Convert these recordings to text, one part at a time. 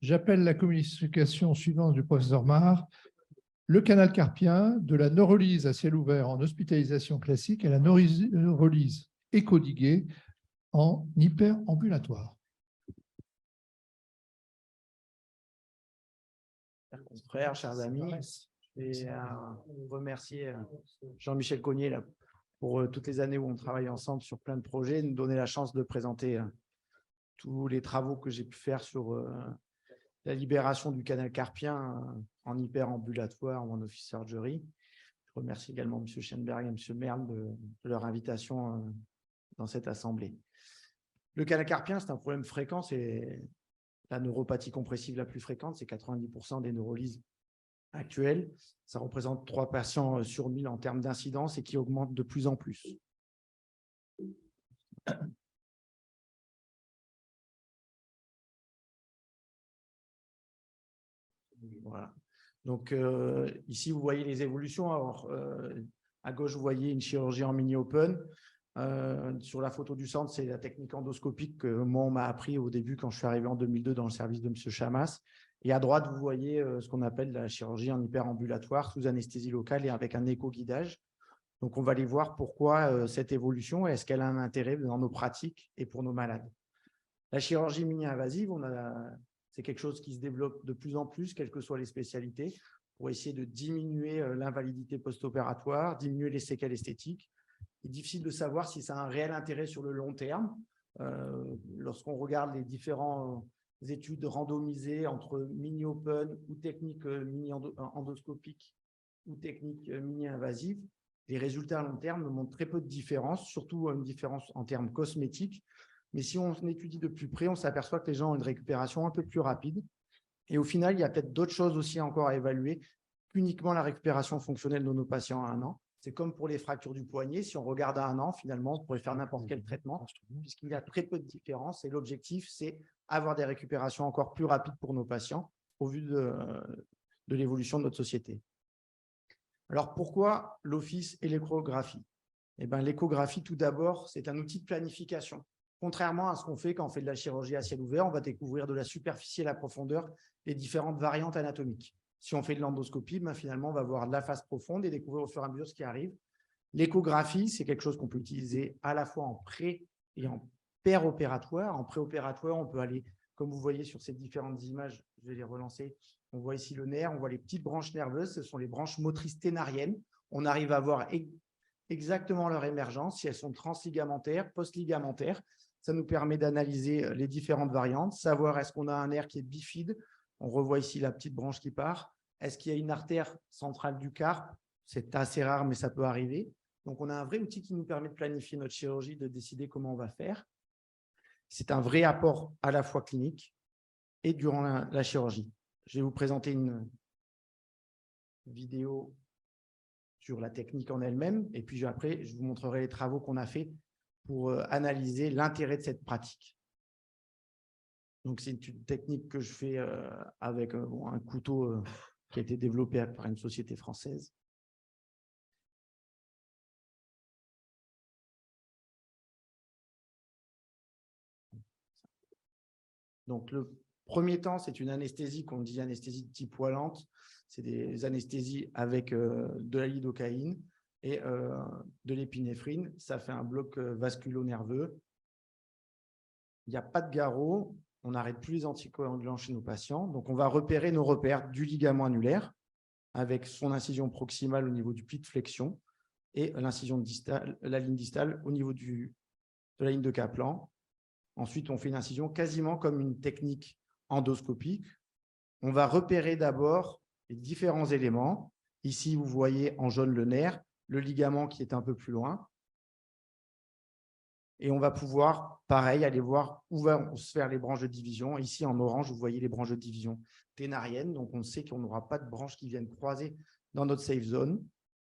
J'appelle la communication suivante du professeur Mar. Le canal carpien, de la neurolyse à ciel ouvert en hospitalisation classique à la neurolyse écodiguée en hyperambulatoire. Chers confrères, chers amis, je vais remercier Jean-Michel Cognier là, pour toutes les années où on travaille ensemble sur plein de projets, nous donner la chance de présenter tous les travaux que j'ai pu faire sur la libération du canal carpien en hyperambulatoire ou en office surgery. Je remercie également M. Schenberg et M. Merle de leur invitation dans cette assemblée. Le canal carpien, c'est un problème fréquent, c'est la neuropathie compressive la plus fréquente, c'est 90% des neurolyses actuelles. Ça représente 3 patients sur 1000 en termes d'incidence et qui augmente de plus en plus. Voilà. Donc, ici, vous voyez les évolutions. Alors, à gauche, vous voyez une chirurgie en mini-open. Sur la photo du centre, c'est la technique endoscopique que moi, on m'a appris au début quand je suis arrivé en 2002 dans le service de M. Chamas. Et à droite, vous voyez ce qu'on appelle la chirurgie en hyperambulatoire sous anesthésie locale et avec un éco-guidage. Donc, on va aller voir pourquoi cette évolution, est-ce qu'elle a un intérêt dans nos pratiques et pour nos malades. La chirurgie mini-invasive, c'est quelque chose qui se développe de plus en plus, quelles que soient les spécialités, pour essayer de diminuer l'invalidité post-opératoire, diminuer les séquelles esthétiques. Il est difficile de savoir si ça a un réel intérêt sur le long terme. Lorsqu'on regarde les différentes études randomisées entre mini-open ou technique mini-endoscopique ou technique mini-invasive, les résultats à long terme montrent très peu de différence, surtout une différence en termes cosmétiques. Mais si on étudie de plus près, on s'aperçoit que les gens ont une récupération un peu plus rapide. Et au final, il y a peut-être d'autres choses aussi encore à évaluer qu'uniquement la récupération fonctionnelle de nos patients à 1 an. C'est comme pour les fractures du poignet. Si on regarde à 1 an, finalement, on pourrait faire n'importe quel traitement puisqu'il y a très peu de différence. Et l'objectif, c'est avoir des récupérations encore plus rapides pour nos patients au vu de l'évolution de notre société. Alors, pourquoi l'office et l'échographie? Eh bien, l'échographie, tout d'abord, c'est un outil de planification. Contrairement à ce qu'on fait quand on fait de la chirurgie à ciel ouvert, on va découvrir de la superficie à la profondeur les différentes variantes anatomiques. Si on fait de l'endoscopie, ben finalement, on va voir de la face profonde et découvrir au fur et à mesure ce qui arrive. L'échographie, c'est quelque chose qu'on peut utiliser à la fois en pré- et en péropératoire. En préopératoire, on peut aller, comme vous voyez sur ces différentes images, je vais les relancer. On voit ici le nerf, on voit les petites branches nerveuses, ce sont les branches motrices ténariennes. On arrive à voir exactement leur émergence, si elles sont transligamentaires, postligamentaires. Ça nous permet d'analyser les différentes variantes, savoir est-ce qu'on a un nerf qui est bifide. On revoit ici la petite branche qui part. Est-ce qu'il y a une artère centrale du carpe? C'est assez rare, mais ça peut arriver. Donc, on a un vrai outil qui nous permet de planifier notre chirurgie, de décider comment on va faire. C'est un vrai apport à la fois clinique et durant la chirurgie. Je vais vous présenter une vidéo sur la technique en elle-même. Et puis après, je vous montrerai les travaux qu'on a faits pour analyser l'intérêt de cette pratique. Donc, c'est une technique que je fais avec un couteau qui a été développé par une société française. Donc, le premier temps, c'est une anesthésie qu'on dit anesthésie antipoilante. C'est des anesthésies avec de la lidocaïne et de l'épinéphrine. Ça fait un bloc vasculo-nerveux. Il n'y a pas de garrot. On n'arrête plus les anticoagulants chez nos patients. Donc, on va repérer nos repères du ligament annulaire avec son incision proximale au niveau du pli de flexion et l'incision distale, la ligne distale au niveau de la ligne de Kaplan. Ensuite, on fait une incision quasiment comme une technique endoscopique. On va repérer d'abord les différents éléments. Ici, vous voyez en jaune le nerf, le ligament qui est un peu plus loin. Et on va pouvoir, pareil, aller voir où vont se faire les branches de division. Ici, en orange, vous voyez les branches de division ténariennes. Donc, on sait qu'on n'aura pas de branches qui viennent croiser dans notre safe zone.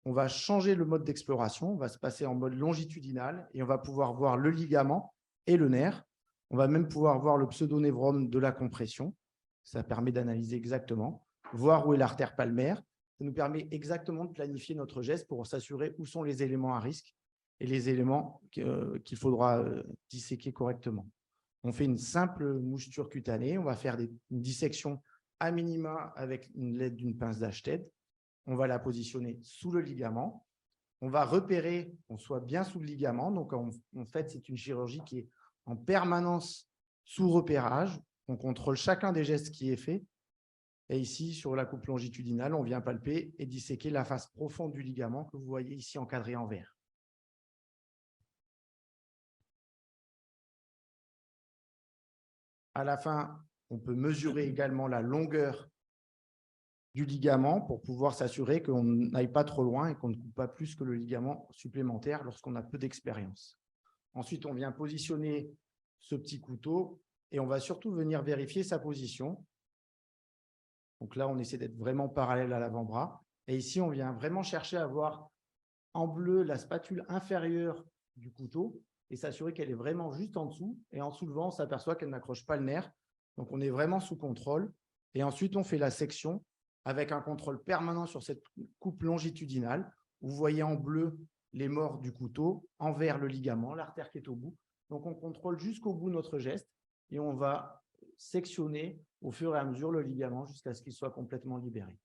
On va changer le mode d'exploration. On va se passer en mode longitudinal et on va pouvoir voir le ligament et le nerf. On va même pouvoir voir le pseudonévrome de la compression. Ça permet d'analyser exactement, voir où est l'artère palmaire. Ça nous permet exactement de planifier notre geste pour s'assurer où sont les éléments à risque et les éléments qu'il faudra disséquer correctement. On fait une simple moucheture cutanée. On va faire une dissection à minima avec l'aide d'une pince d'Ashted. On va la positionner sous le ligament. On va repérer qu'on soit bien sous le ligament. Donc, en fait, c'est une chirurgie qui est en permanence sous repérage. On contrôle chacun des gestes qui est fait. Et ici, sur la coupe longitudinale, on vient palper et disséquer la face profonde du ligament que vous voyez ici encadré en vert. À la fin, on peut mesurer également la longueur du ligament pour pouvoir s'assurer qu'on n'aille pas trop loin et qu'on ne coupe pas plus que le ligament supplémentaire lorsqu'on a peu d'expérience. Ensuite, on vient positionner ce petit couteau et on va surtout venir vérifier sa position. Donc là, on essaie d'être vraiment parallèle à l'avant-bras. Et ici, on vient vraiment chercher à voir en bleu la spatule inférieure du couteau et s'assurer qu'elle est vraiment juste en dessous. Et en soulevant, on s'aperçoit qu'elle n'accroche pas le nerf. Donc, on est vraiment sous contrôle. Et ensuite, on fait la section avec un contrôle permanent sur cette coupe longitudinale. Vous voyez en bleu les morts du couteau, en vert le ligament, l'artère qui est au bout. Donc, on contrôle jusqu'au bout notre geste et on va sectionner au fur et à mesure le ligament jusqu'à ce qu'il soit complètement libéré.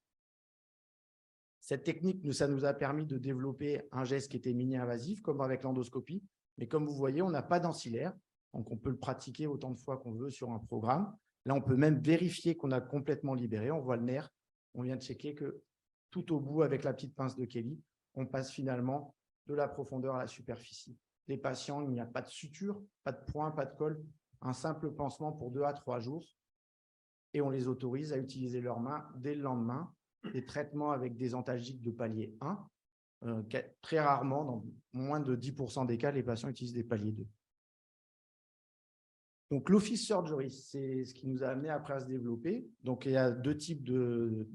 Cette technique, ça nous a permis de développer un geste qui était mini-invasif, comme avec l'endoscopie. Mais comme vous voyez, on n'a pas d'ancillaire. Donc, on peut le pratiquer autant de fois qu'on veut sur un programme. Là, on peut même vérifier qu'on a complètement libéré. On voit le nerf. On vient de checker que tout au bout, avec la petite pince de Kelly, on passe finalement de la profondeur à la superficie. Les patients, il n'y a pas de suture, pas de point, pas de colle. Un simple pansement pour 2 à 3 jours. Et on les autorise à utiliser leurs mains dès le lendemain. Des traitements avec des antalgiques de palier 1. Très rarement, dans moins de 10% des cas, les patients utilisent des paliers 2. Donc, l'office surgery, c'est ce qui nous a amené après à se développer. Donc, il y a 2 types de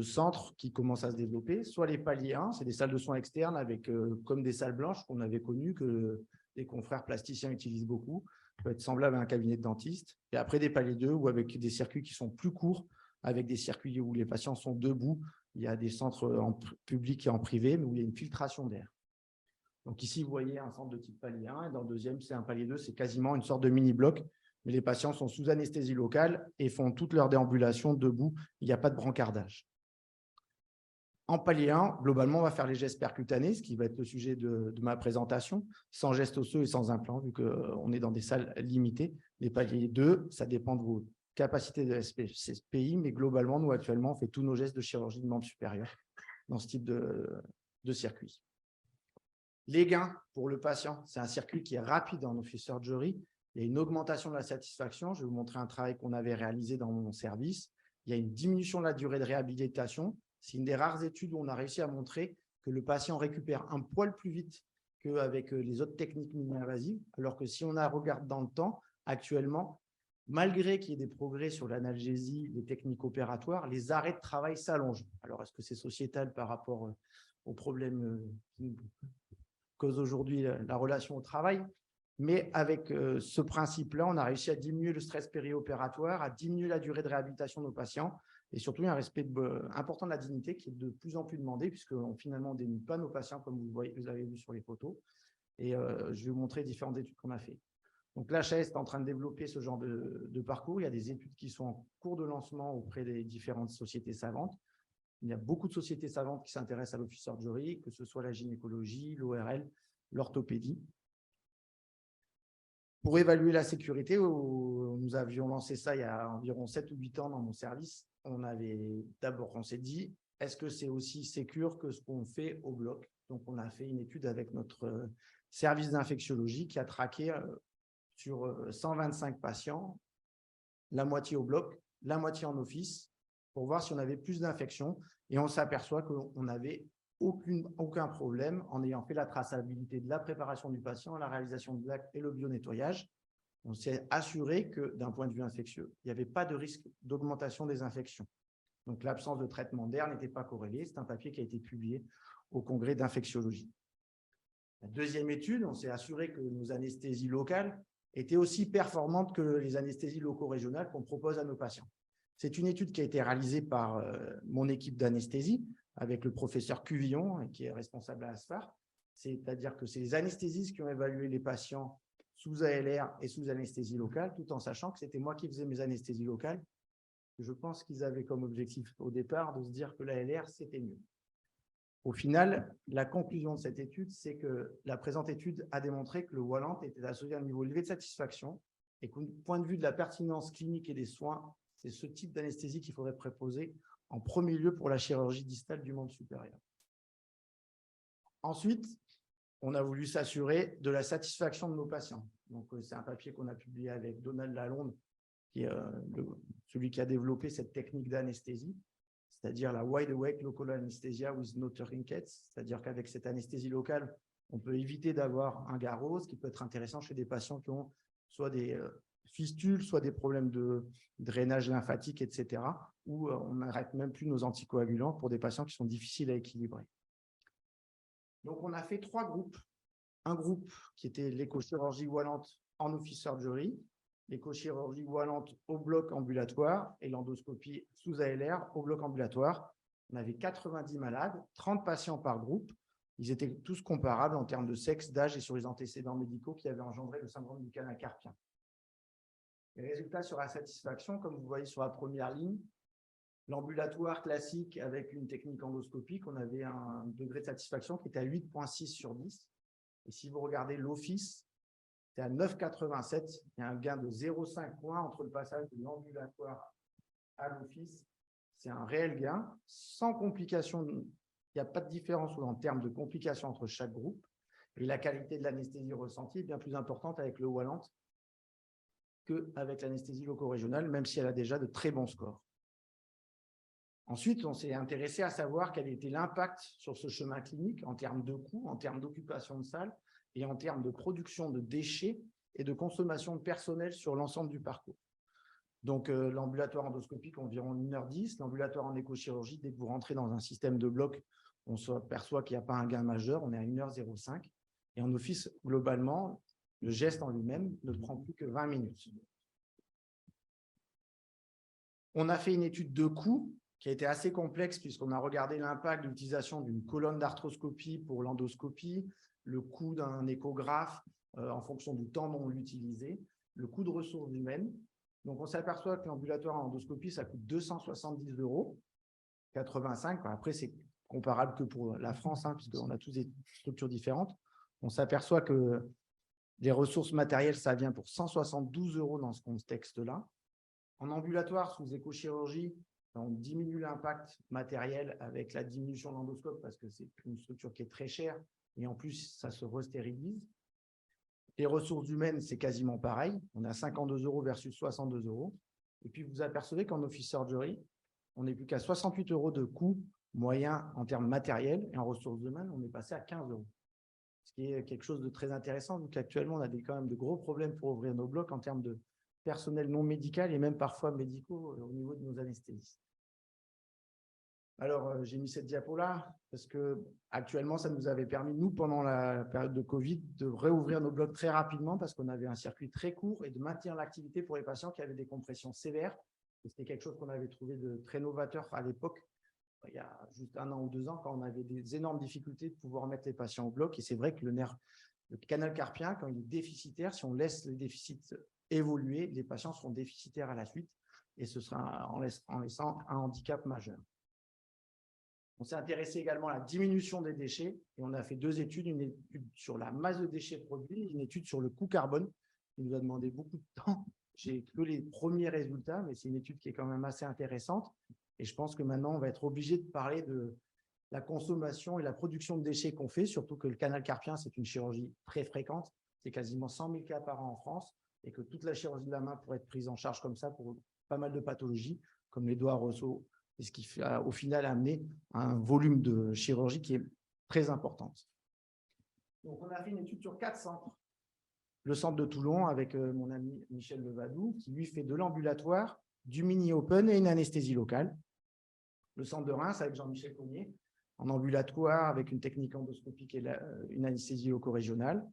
centres qui commencent à se développer. Soit les paliers 1, c'est des salles de soins externes avec comme des salles blanches qu'on avait connues, que les confrères plasticiens utilisent beaucoup. Ça peut être semblable à un cabinet de dentiste. Et après, des paliers 2 ou avec des circuits qui sont plus courts, avec des circuits où les patients sont debout. Il y a des centres en public et en privé, mais où il y a une filtration d'air. Donc ici, vous voyez un centre de type palier 1, et dans le deuxième, c'est un palier 2, c'est quasiment une sorte de mini-bloc, mais les patients sont sous anesthésie locale et font toute leur déambulation debout, il n'y a pas de brancardage. En palier 1, globalement, on va faire les gestes percutanés, ce qui va être le sujet de ma présentation, sans gestes osseux et sans implant, vu qu'on est dans des salles limitées. Les paliers 2, ça dépend de vos capacité de SPI, mais globalement, nous, actuellement, on fait tous nos gestes de chirurgie de membre supérieur dans ce type de circuit. Les gains pour le patient, c'est un circuit qui est rapide en office surgery. Il y a une augmentation de la satisfaction. Je vais vous montrer un travail qu'on avait réalisé dans mon service. Il y a une diminution de la durée de réhabilitation. C'est une des rares études où on a réussi à montrer que le patient récupère un poil plus vite qu'avec les autres techniques mini-invasives, alors que si on regarde dans le temps, actuellement, malgré qu'il y ait des progrès sur l'analgésie, les techniques opératoires, les arrêts de travail s'allongent. Alors, est-ce que c'est sociétal par rapport aux problèmes qui causent aujourd'hui la relation au travail? Mais avec ce principe-là, on a réussi à diminuer le stress périopératoire, à diminuer la durée de réhabilitation de nos patients, et surtout un respect important de la dignité qui est de plus en plus demandé, puisque finalement, on ne dénude pas nos patients, comme vous avez vu sur les photos. Et je vais vous montrer différentes études qu'on a faites. Donc, l'HAS est en train de développer ce genre de parcours. Il y a des études qui sont en cours de lancement auprès des différentes sociétés savantes. Il y a beaucoup de sociétés savantes qui s'intéressent à l'office surgery, que ce soit la gynécologie, l'ORL, l'orthopédie. Pour évaluer la sécurité, nous avions lancé ça il y a environ 7 ou 8 ans dans mon service. On s'est dit, est-ce que c'est aussi sécure que ce qu'on fait au bloc? Donc, on a fait une étude avec notre service d'infectiologie qui a traqué sur 125 patients, la moitié au bloc, la moitié en office, pour voir si on avait plus d'infections. Et on s'aperçoit qu'on n'avait aucun problème en ayant fait la traçabilité de la préparation du patient, la réalisation de l'acte et le bio-nettoyage. On s'est assuré que d'un point de vue infectieux, il n'y avait pas de risque d'augmentation des infections. Donc, l'absence de traitement d'air n'était pas corrélée. C'est un papier qui a été publié au congrès d'infectiologie. La deuxième étude, on s'est assuré que nos anesthésies locales étaient aussi performantes que les anesthésies locaux-régionales qu'on propose à nos patients. C'est une étude qui a été réalisée par mon équipe d'anesthésie avec le professeur Cuvillon, qui est responsable à ASFAR. C'est-à-dire que c'est les anesthésistes qui ont évalué les patients sous ALR et sous anesthésie locale, tout en sachant que c'était moi qui faisais mes anesthésies locales. Je pense qu'ils avaient comme objectif au départ de se dire que l'ALR, c'était mieux. Au final, la conclusion de cette étude, c'est que la présente étude a démontré que le Wallant était associé à un niveau élevé de satisfaction et qu'au point de vue de la pertinence clinique et des soins, c'est ce type d'anesthésie qu'il faudrait proposer en premier lieu pour la chirurgie distale du membre supérieur. Ensuite, on a voulu s'assurer de la satisfaction de nos patients. Donc, c'est un papier qu'on a publié avec Donald Lalonde, qui est celui qui a développé cette technique d'anesthésie, c'est-à-dire la wide awake local anesthesia with no tourniquets, c'est-à-dire qu'avec cette anesthésie locale, on peut éviter d'avoir un garrot, ce qui peut être intéressant chez des patients qui ont soit des fistules, soit des problèmes de drainage lymphatique, etc., où on n'arrête même plus nos anticoagulants pour des patients qui sont difficiles à équilibrer. Donc, on a fait 3 groupes. Un groupe qui était l'échochirurgie Wallant en office surgery, l'échochirurgie Wallant au bloc ambulatoire et l'endoscopie sous ALR au bloc ambulatoire. On avait 90 malades, 30 patients par groupe. Ils étaient tous comparables en termes de sexe, d'âge et sur les antécédents médicaux qui avaient engendré le syndrome du canal carpien. Les résultats sur la satisfaction, comme vous voyez sur la première ligne, l'ambulatoire classique avec une technique endoscopique, on avait un degré de satisfaction qui était à 8,6 sur 10. Et si vous regardez l'office, c'est à 9,87. Il y a un gain de 0,5 points entre le passage de l'ambulatoire à l'office. C'est un réel gain, sans complications. Il n'y a pas de différence en termes de complications entre chaque groupe. Et la qualité de l'anesthésie ressentie est bien plus importante avec le Wallant qu'avec l'anesthésie loco-régionale, même si elle a déjà de très bons scores. Ensuite, on s'est intéressé à savoir quel était l'impact sur ce chemin clinique en termes de coûts, en termes d'occupation de salle et en termes de production de déchets et de consommation de personnel sur l'ensemble du parcours. Donc, l'ambulatoire endoscopique, environ 1h10. L'ambulatoire en échochirurgie, dès que vous rentrez dans un système de bloc, on s'aperçoit qu'il n'y a pas un gain majeur, on est à 1h05. Et en office, globalement, le geste en lui-même ne prend plus que 20 minutes. On a fait une étude de coût qui a été assez complexe puisqu'on a regardé l'impact de l'utilisation d'une colonne d'arthroscopie pour l'endoscopie, le coût d'un échographe en fonction du temps dont on l'utilisait, le coût de ressources humaines. Donc, on s'aperçoit que l'ambulatoire en endoscopie, ça coûte 270 €, 85. Après, c'est comparable que pour la France, puisqu'on a tous des structures différentes. On s'aperçoit que les ressources matérielles, ça vient pour 172 € dans ce contexte-là. En ambulatoire, sous échochirurgie, on diminue l'impact matériel avec la diminution de l'endoscope parce que c'est une structure qui est très chère et en plus, ça se restérilise. Les ressources humaines, c'est quasiment pareil. On a 52 € versus 62 €. Et puis, vous apercevez qu'en office surgery, on n'est plus qu'à 68 € de coût moyen en termes matériels et en ressources humaines, on est passé à 15 €. Ce qui est quelque chose de très intéressant, vu qu'actuellement, on a quand même de gros problèmes pour ouvrir nos blocs en termes de personnel non médical et même parfois médicaux au niveau de nos anesthésistes. Alors, j'ai mis cette diapo-là parce qu'actuellement, ça nous avait permis, nous, pendant la période de Covid, de réouvrir nos blocs très rapidement parce qu'on avait un circuit très court et de maintenir l'activité pour les patients qui avaient des compressions sévères. C'était quelque chose qu'on avait trouvé de très novateur à l'époque, il y a juste 1 an ou 2 ans, quand on avait des énormes difficultés de pouvoir mettre les patients au bloc. Et c'est vrai que le canal carpien, quand il est déficitaire, si on laisse les déficits évoluer, les patients seront déficitaires à la suite et ce sera en laissant un handicap majeur. On s'est intéressé également à la diminution des déchets et on a fait 2 études, une étude sur la masse de déchets produits et une étude sur le coût carbone qui nous a demandé beaucoup de temps. J'ai que les premiers résultats, mais c'est une étude qui est quand même assez intéressante et je pense que maintenant, on va être obligé de parler de la consommation et la production de déchets qu'on fait, surtout que le canal carpien, c'est une chirurgie très fréquente, c'est quasiment 100 000 cas par an en France et que toute la chirurgie de la main pourrait être prise en charge comme ça pour pas mal de pathologies, comme les doigts Rousseau, et ce qui fait au final amener un volume de chirurgie qui est très important. Donc, on a fait une étude sur 4 centres. Le centre de Toulon avec mon ami Michel Levadou, qui lui fait de l'ambulatoire, du mini-open et une anesthésie locale. Le centre de Reims avec Jean-Michel Cognier, en ambulatoire avec une technique endoscopique et une anesthésie loco-régionale.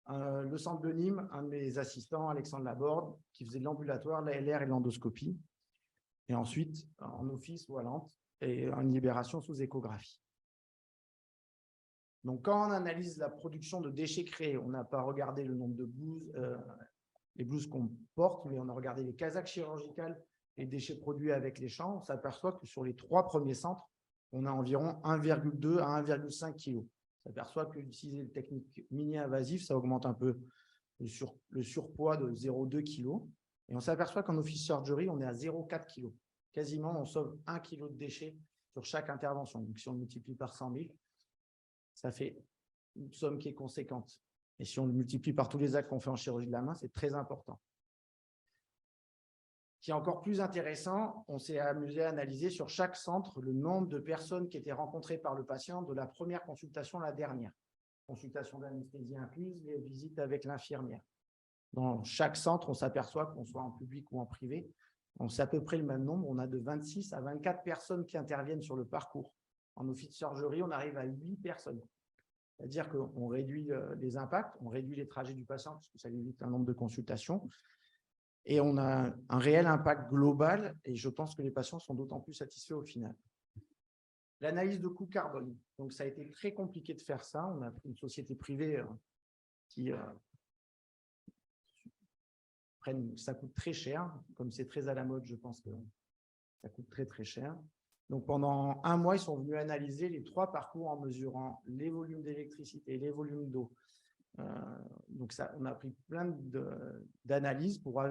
Le centre de Nîmes, un de mes assistants, Alexandre Laborde, qui faisait de l'ambulatoire, l'ALR et l'endoscopie. Et ensuite, en office Wallant et en libération sous échographie. Donc, quand on analyse la production de déchets créés, on n'a pas regardé le nombre de blouses, les blouses qu'on porte, mais on a regardé les casaques chirurgicales, les déchets produits avec les champs. On s'aperçoit que sur les 3 premiers centres, on a environ 1,2 à 1,5 kg. On s'aperçoit que d'utiliser les techniques mini-invasives, ça augmente un peu le surpoids de 0,2 kg. Et on s'aperçoit qu'en office surgery, on est à 0,4 kg. Quasiment, on sauve 1 kg de déchets sur chaque intervention. Donc, si on multiplie par 100 000, ça fait une somme qui est conséquente. Et si on le multiplie par tous les actes qu'on fait en chirurgie de la main, c'est très important. Ce qui est encore plus intéressant, on s'est amusé à analyser sur chaque centre le nombre de personnes qui étaient rencontrées par le patient de la première consultation à la dernière. Consultation d'anesthésie incluse, les visites avec l'infirmière. Dans chaque centre, on s'aperçoit qu'on soit en public ou en privé, on sait à peu près le même nombre. On a de 26 à 24 personnes qui interviennent sur le parcours. En office surgery, on arrive à 8 personnes. C'est-à-dire qu'on réduit les impacts, on réduit les trajets du patient, parce que ça limite un nombre de consultations. Et on a un réel impact global, et je pense que les patients sont d'autant plus satisfaits au final. L'analyse de coût carbone. Donc, ça a été très compliqué de faire ça. On a une société privée qui ça coûte très cher. Comme c'est très à la mode, je pense que ça coûte très, très cher. Donc, pendant 1 mois, ils sont venus analyser les 3 parcours en mesurant les volumes d'électricité, les volumes d'eau. Donc, on a pris plein d'analyses pour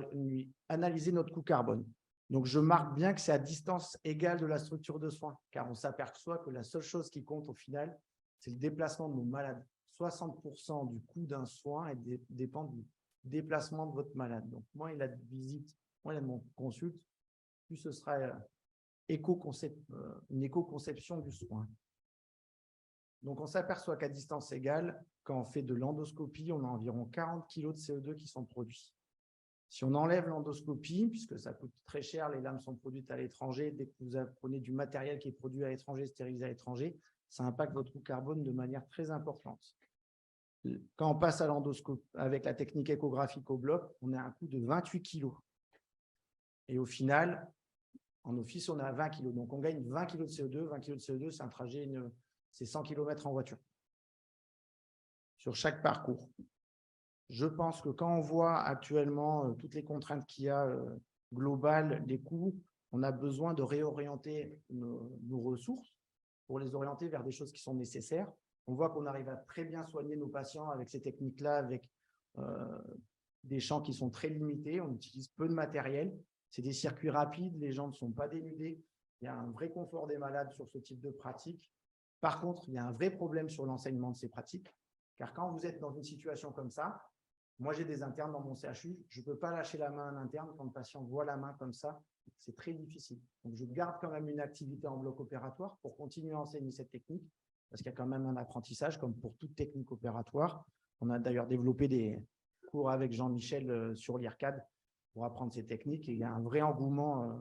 analyser notre coût carbone. Donc, je marque bien que c'est à distance égale de la structure de soins, car on s'aperçoit que la seule chose qui compte au final, c'est le déplacement de nos malades. 60% du coût d'un soin dépend du déplacement de votre malade. Donc, moins il a de visites, moins il a de consultes, plus ce sera une éco-conception du soin. Donc, on s'aperçoit qu'à distance égale, quand on fait de l'endoscopie, on a environ 40 kg de CO2 qui sont produits. Si on enlève l'endoscopie, puisque ça coûte très cher, les lames sont produites à l'étranger, dès que vous prenez du matériel qui est produit à l'étranger, stérilisé à l'étranger, ça impacte votre coût carbone de manière très importante. Quand on passe à l'endoscopie avec la technique échographique au bloc, on a un coût de 28 kg. Et au final, en office, on est à 20 kg. Donc, on gagne 20 kg de CO2. 20 kg de CO2, c'est un trajet, c'est 100 km en voiture sur chaque parcours. Je pense que quand on voit actuellement toutes les contraintes qu'il y a globales, les coûts, on a besoin de réorienter nos ressources pour les orienter vers des choses qui sont nécessaires. On voit qu'on arrive à très bien soigner nos patients avec ces techniques-là, avec des champs qui sont très limités. On utilise peu de matériel. C'est des circuits rapides, les gens ne sont pas dénudés. Il y a un vrai confort des malades sur ce type de pratique. Par contre, il y a un vrai problème sur l'enseignement de ces pratiques, car quand vous êtes dans une situation comme ça, moi j'ai des internes dans mon CHU, je ne peux pas lâcher la main à un interne quand le patient voit la main comme ça, c'est très difficile. Donc je garde quand même une activité en bloc opératoire pour continuer à enseigner cette technique, parce qu'il y a quand même un apprentissage comme pour toute technique opératoire. On a d'ailleurs développé des cours avec Jean-Michel sur l'IRCAD pour apprendre ces techniques, et il y a un vrai engouement.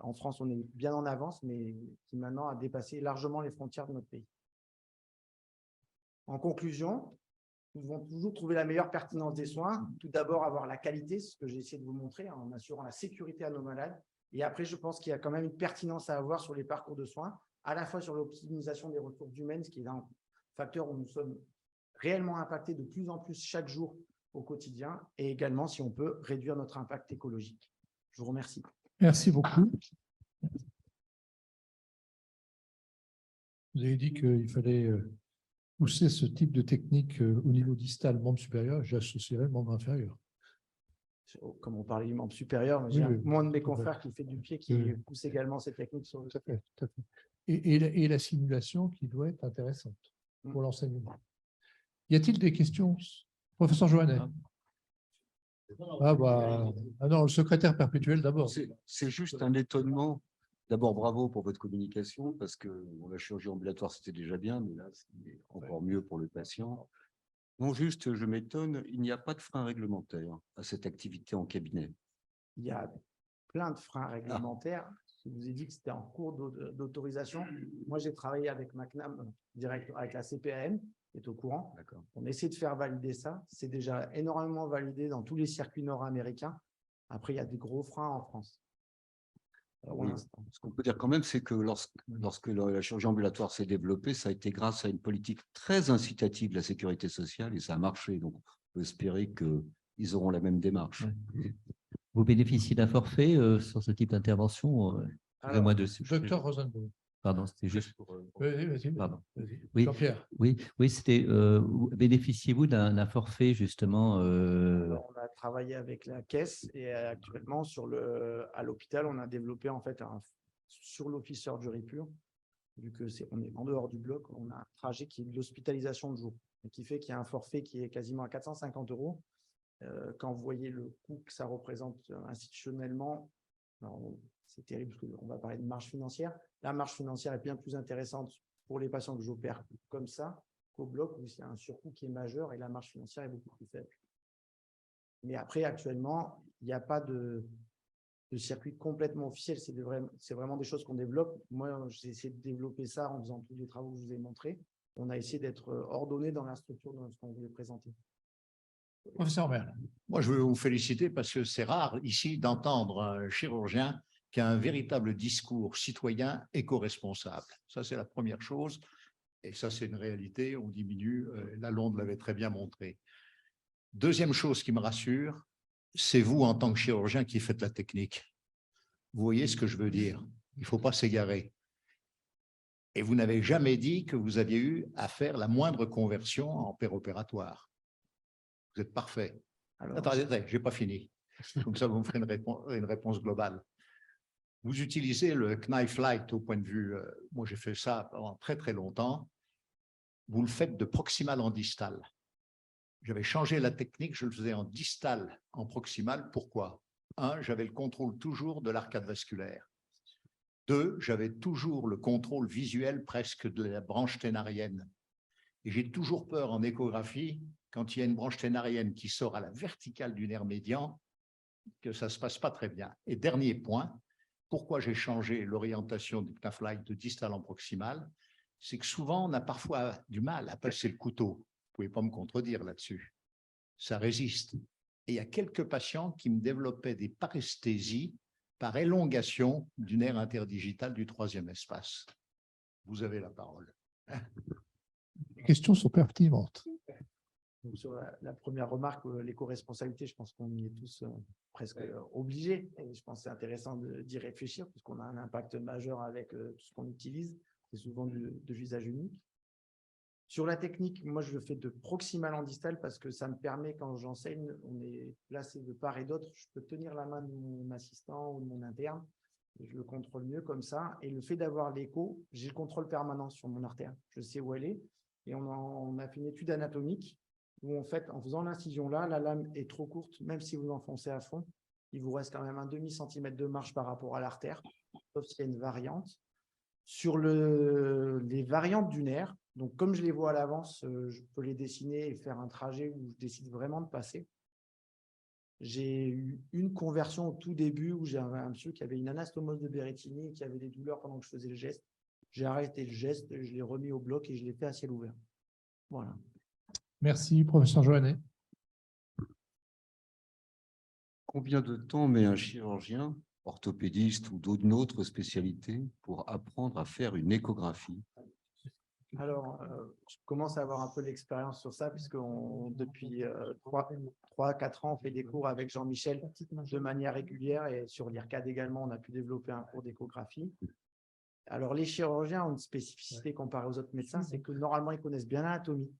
En France, on est bien en avance, mais qui maintenant a dépassé largement les frontières de notre pays. En conclusion, nous devons toujours trouver la meilleure pertinence des soins. Tout d'abord, avoir la qualité, c'est ce que j'ai essayé de vous montrer, en assurant la sécurité à nos malades. Et après, je pense qu'il y a quand même une pertinence à avoir sur les parcours de soins, à la fois sur l'optimisation des ressources humaines, ce qui est un facteur où nous sommes réellement impactés de plus en plus chaque jour au quotidien, et également si on peut réduire notre impact écologique. Je vous remercie. Merci beaucoup. Vous avez dit qu'il fallait pousser ce type de technique au niveau distal, membre supérieur, j'associerais le membre inférieur. Comme on parlait du membre supérieur, Oui, j'ai oui, moins de mes confrères qui fait du pied qui pousse également cette technique sur le tout à fait, tout à fait. Et la simulation qui doit être intéressante pour l'enseignement. Y a-t-il des questions? Professeur Joannet. Ah non, le secrétaire perpétuel d'abord. C'est juste un étonnement. D'abord, bravo pour votre communication, parce que la chirurgie ambulatoire, c'était déjà bien, mais là, c'est encore mieux pour le patient. Non, juste, je m'étonne, il n'y a pas de frein réglementaire à cette activité en cabinet. Il y a plein de freins réglementaires. Je vous ai dit que c'était en cours d'autorisation. Moi, j'ai travaillé avec McNam, direct avec la CPAM, qui est au courant. On essaie de faire valider ça. C'est déjà énormément validé dans tous les circuits nord-américains. Après, il y a des gros freins en France. Alors pour oui, l'instant. ce qu'on peut dire quand même, c'est que lorsque la chirurgie ambulatoire s'est développée, ça a été grâce à une politique très incitative de la sécurité sociale et ça a marché. Donc, on peut espérer qu'ils auront la même démarche. Vous bénéficiez d'un forfait sur ce type d'intervention excusez-moi de Docteur Rosenbaum. Pardon, c'était juste pour. Vas-y, vas-y. Pardon. Vas-y. Oui. Jean-Pierre. Oui, c'était. Bénéficiez-vous d'un forfait justement Alors, on a travaillé avec la caisse et actuellement à l'hôpital, on a développé en fait sur l'office surgery pure, vu que on est en dehors du bloc, on a un trajet qui est de l'hospitalisation de jour, et qui fait qu'il y a un forfait qui est quasiment à 450 €. Quand vous voyez le coût que ça représente institutionnellement, c'est terrible parce qu'on va parler de marge financière. La marge financière est bien plus intéressante pour les patients que j'opère comme ça qu'au bloc où il y a un surcoût qui est majeur et la marge financière est beaucoup plus faible. Mais après, actuellement, il n'y a pas de circuit complètement officiel. C'est vraiment des choses qu'on développe. Moi, j'ai essayé de développer ça en faisant tous les travaux que je vous ai montrés. On a essayé d'être ordonné dans la structure de ce qu'on voulait présenter. Professeur Merle. Moi, je veux vous féliciter parce que c'est rare ici d'entendre un chirurgien qui a un véritable discours citoyen éco-responsable. Ça, c'est la première chose. Et ça, c'est une réalité. On diminue. Lalonde l'avait très bien montré. Deuxième chose qui me rassure, c'est vous, en tant que chirurgien, qui faites la technique. Vous voyez ce que je veux dire? Il ne faut pas s'égarer. Et vous n'avez jamais dit que vous aviez eu à faire la moindre conversion en péropératoire. Vous êtes parfait. Alors, Attendez, je n'ai pas fini. Comme ça, vous me ferez une réponse globale. Vous utilisez le knife light au point de vue, moi j'ai fait ça pendant très très longtemps, vous le faites de proximal en distal. J'avais changé la technique, je le faisais en distal, en proximal. Pourquoi? Un, j'avais le contrôle toujours de l'arcade vasculaire. Deux, j'avais toujours le contrôle visuel presque de la branche ténarienne. Et j'ai toujours peur en échographie, quand il y a une branche ténarienne qui sort à la verticale du nerf médian, que ça ne se passe pas très bien. Et dernier point, pourquoi j'ai changé l'orientation du knife light de distal en proximal, c'est que souvent, on a parfois du mal à passer le couteau. Vous ne pouvez pas me contredire là-dessus. Ça résiste. Et il y a quelques patients qui me développaient des paresthésies par élongation du nerf interdigital du troisième espace. Vous avez la parole. Les questions sont pertinentes. Donc, sur la première remarque, l'éco-responsabilité, je pense qu'on y est tous presque obligés. Et je pense que c'est intéressant d'y réfléchir puisqu'on a un impact majeur avec tout ce qu'on utilise. C'est souvent de usage unique. Sur la technique, moi, je le fais de proximal en distal parce que ça me permet, quand j'enseigne, on est placé de part et d'autre. Je peux tenir la main de mon assistant ou de mon interne. Et je le contrôle mieux comme ça. Et le fait d'avoir l'écho, j'ai le contrôle permanent sur mon artère. Je sais où elle est. Et on a fait une étude anatomique où, en fait, en faisant l'incision là, la lame est trop courte. Même si vous enfoncez à fond, il vous reste quand même un demi-centimètre de marge par rapport à l'artère, sauf s'il y a une variante. Sur les variantes du nerf, donc comme je les vois à l'avance, je peux les dessiner et faire un trajet où je décide vraiment de passer. J'ai eu une conversion au tout début où j'avais un monsieur qui avait une anastomose de Berrettini et qui avait des douleurs pendant que je faisais le geste. J'ai arrêté le geste, je l'ai remis au bloc et je l'ai fait à ciel ouvert. Voilà. Merci, professeur Joannet. Combien de temps met un chirurgien, orthopédiste ou d'une autre spécialité pour apprendre à faire une échographie? Alors, je commence à avoir un peu d'expérience sur ça, puisque depuis 3-4 ans, on fait des cours avec Jean-Michel de manière régulière et sur l'IRCAD également, on a pu développer un cours d'échographie. Alors, les chirurgiens ont une spécificité comparée aux autres médecins, c'est que normalement, ils connaissent bien l'anatomie.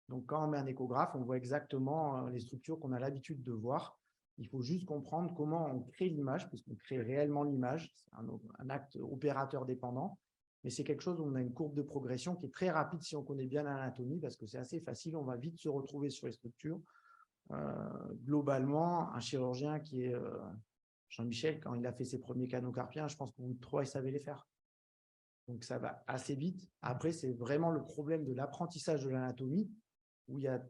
Donc, quand on met un échographe, on voit exactement les structures qu'on a l'habitude de voir. Il faut juste comprendre comment on crée l'image, puisqu'on crée réellement l'image. C'est un acte opérateur dépendant. Mais c'est quelque chose où on a une courbe de progression qui est très rapide si on connaît bien l'anatomie, parce que c'est assez facile, on va vite se retrouver sur les structures. Globalement, un chirurgien qui est Jean-Michel, quand il a fait ses premiers canaux carpiens, je pense qu'au bout de 3, il savait les faire. Donc ça va assez vite. Après, c'est vraiment le problème de l'apprentissage de l'anatomie, où il y a,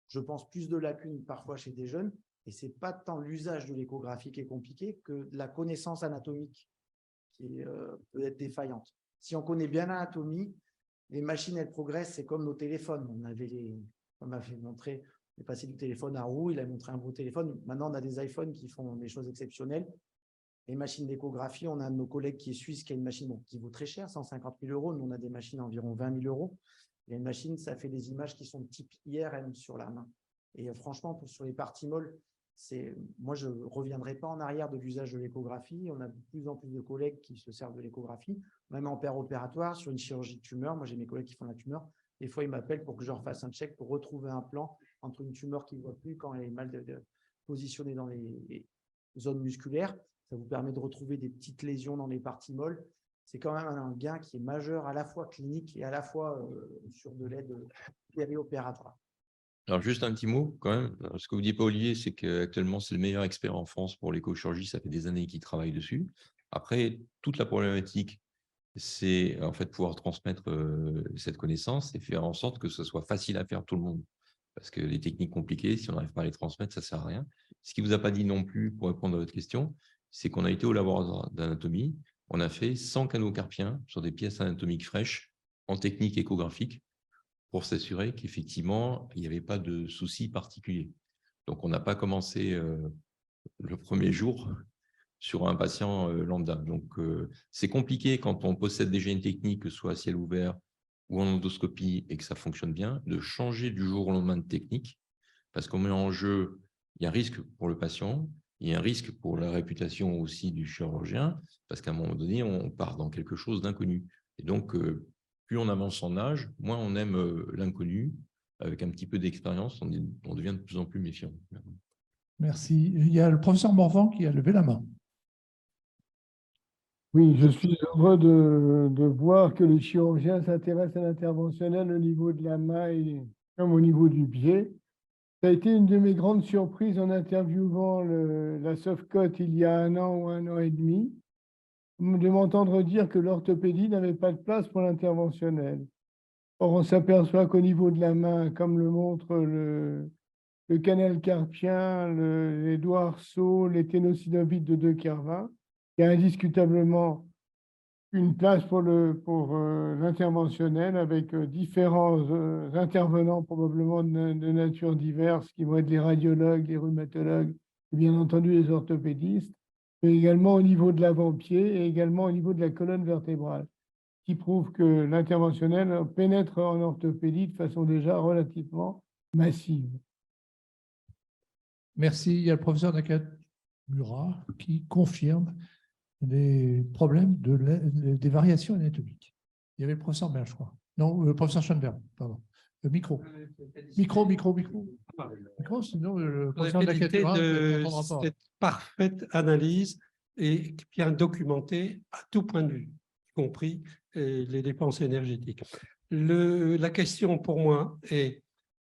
je pense, plus de lacunes parfois chez des jeunes, et ce n'est pas tant l'usage de l'échographie qui est compliqué que la connaissance anatomique qui peut être défaillante. Si on connaît bien l'anatomie, les machines, elles progressent, c'est comme nos téléphones. On m'avait montré, on est passé du téléphone à roue, il a montré un beau téléphone. Maintenant, on a des iPhones qui font des choses exceptionnelles. Les machines d'échographie, on a un de nos collègues qui est suisse, qui a une machine qui vaut très cher, 150 000 €. Nous, on a des machines à environ 20 000 €. Il y a une machine, ça fait des images qui sont de type IRM sur la main. Et franchement, sur les parties molles, moi, je ne reviendrai pas en arrière de l'usage de l'échographie. On a de plus en plus de collègues qui se servent de l'échographie, même en opératoire, sur une chirurgie de tumeur. Moi, j'ai mes collègues qui font la tumeur. Des fois, ils m'appellent pour que je leur fasse un check pour retrouver un plan entre une tumeur qu'ils ne voient plus quand elle est mal positionnée dans les zones musculaires. Ça vous permet de retrouver des petites lésions dans les parties molles. C'est quand même un gain qui est majeur, à la fois clinique et à la fois sur de l'aide périopératoire. Alors, juste un petit mot quand même. Alors, ce que vous dites pas, Olivier, c'est qu'actuellement, c'est le meilleur expert en France pour l'échochirurgie. Ça fait des années qu'il travaille dessus. Après, toute la problématique, c'est en fait pouvoir transmettre cette connaissance et faire en sorte que ce soit facile à faire pour tout le monde. Parce que les techniques compliquées, si on n'arrive pas à les transmettre, ça ne sert à rien. Ce qu'il ne vous a pas dit non plus, pour répondre à votre question, c'est qu'on a été au laboratoire d'anatomie. On a fait 100 canaux carpiens sur des pièces anatomiques fraîches en technique échographique pour s'assurer qu'effectivement, il n'y avait pas de soucis particuliers. Donc, on n'a pas commencé le premier jour sur un patient lambda. Donc, c'est compliqué quand on possède déjà une technique, que ce soit à ciel ouvert ou en endoscopie, et que ça fonctionne bien, de changer du jour au lendemain de technique, parce qu'on met en jeu, il y a un risque pour le patient, il y a un risque pour la réputation aussi du chirurgien, parce qu'à un moment donné, on part dans quelque chose d'inconnu. Et donc, plus on avance en âge, moins on aime l'inconnu. Avec un petit peu d'expérience, on devient de plus en plus méfiant. Merci. Il y a le professeur Morvan qui a levé la main. Oui, je suis heureux de voir que les chirurgiens s'intéressent à l'interventionnel au niveau de la main et comme au niveau du pied. Ça a été une de mes grandes surprises en interviewant la Sofcote il y a 1 an ou 1 an et demi, de m'entendre dire que l'orthopédie n'avait pas de place pour l'interventionnel. Or, on s'aperçoit qu'au niveau de la main, comme le montre le canal carpien, les doigts arceaux, les ténosynovites de De Kervin, il y a indiscutablement une place pour l'interventionnel avec différents intervenants probablement de nature diverse qui vont être les radiologues, les rhumatologues et bien entendu les orthopédistes, mais également au niveau de l'avant-pied et également au niveau de la colonne vertébrale, qui prouve que l'interventionnel pénètre en orthopédie de façon déjà relativement massive. Merci. Il y a le professeur Nakamura qui confirme les problèmes des variations anatomiques. Il y avait le professeur Merle, je crois. Non, le professeur Schoenberg, pardon. Le micro. Micro, sinon le professeur Nakamura ne t'entendra pas. Cette parfaite analyse et bien documentée à tout point de vue, y compris les dépenses énergétiques. La question pour moi est,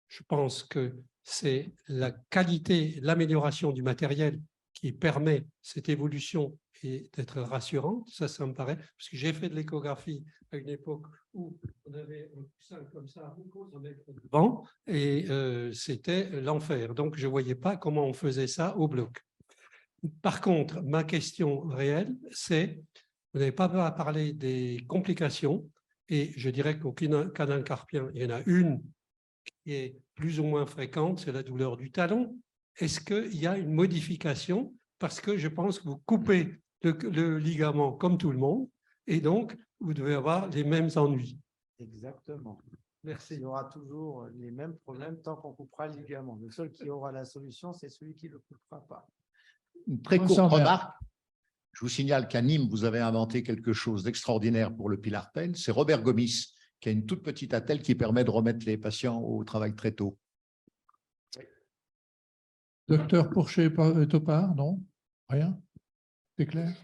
je pense que c'est la qualité, l'amélioration du matériel qui permet cette évolution et d'être rassurante, ça me paraît, parce que j'ai fait de l'échographie à une époque où on avait un coussin comme ça, on mettait devant, et c'était l'enfer. Donc, je ne voyais pas comment on faisait ça au bloc. Par contre, ma question réelle, c'est, vous n'avez pas parlé des complications, et je dirais qu'au canal carpien, il y en a une qui est plus ou moins fréquente, c'est la douleur du talon. Est-ce qu'il y a une modification? Parce que je pense que vous coupez le ligament comme tout le monde, et donc vous devez avoir les mêmes ennuis. Exactement. Merci. Il y aura toujours les mêmes problèmes tant qu'on coupera le ligament. Le seul qui aura la solution, c'est celui qui ne le coupera pas. Une très courte remarque. Je vous signale qu'à Nîmes, vous avez inventé quelque chose d'extraordinaire pour le pilarpel. C'est Robert Gomis qui a une toute petite attelle qui permet de remettre les patients au travail très tôt. Docteur Pourchet-Topard, non? Rien? C'est clair?